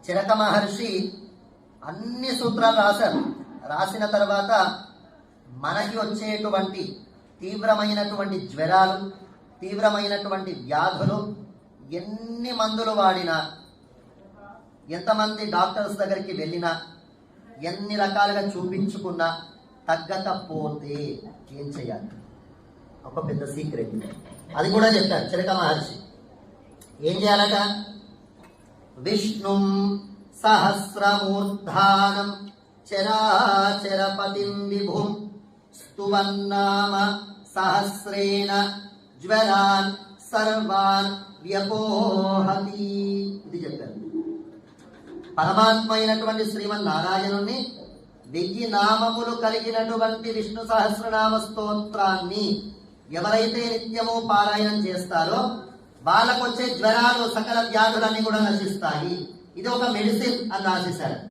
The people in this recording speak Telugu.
చరక మహర్షి అన్ని సూత్రాలు రాశారు. రాసిన తర్వాత మనకి వచ్చేటువంటి తీవ్రమైనటువంటి జ్వరాలు, తీవ్రమైనటువంటి వ్యాధులు, ఎన్ని మందులు వాడినా, ఎంతమంది డాక్టర్స్ దగ్గరికి వెళ్ళినా, ఎన్ని రకాలుగా చూపించుకున్నా తగ్గకపోతే ఏం చేయాలి? ఒక పెద్ద సీక్రెట్, అది కూడా చెప్తారు చరక మహర్షి. ఏం చేయాలట? విష్ణుం సహస్రమూర్ధానం చరాచరపతిం విభుం స్తువన్నామ సహస్రేణ జ్వరాన్ సర్వాన్ వ్యపోహతి. ఇది చెప్పారు. పరమాత్మ అయినటువంటి శ్రీమన్నారాయణుణ్ణి 1000 నామములు కలిగినటువంటి విష్ణు సహస్రనామ స్తోత్రాన్ని ఎవరైతే నిత్యము పారాయణం చేస్తారో వాళ్ళకొచ్చే జ్వరాలు, సకల వ్యాధులన్నీ కూడా నశిస్తాయి. ఇది ఒక మెడిసిన్ అని రాసేశారు.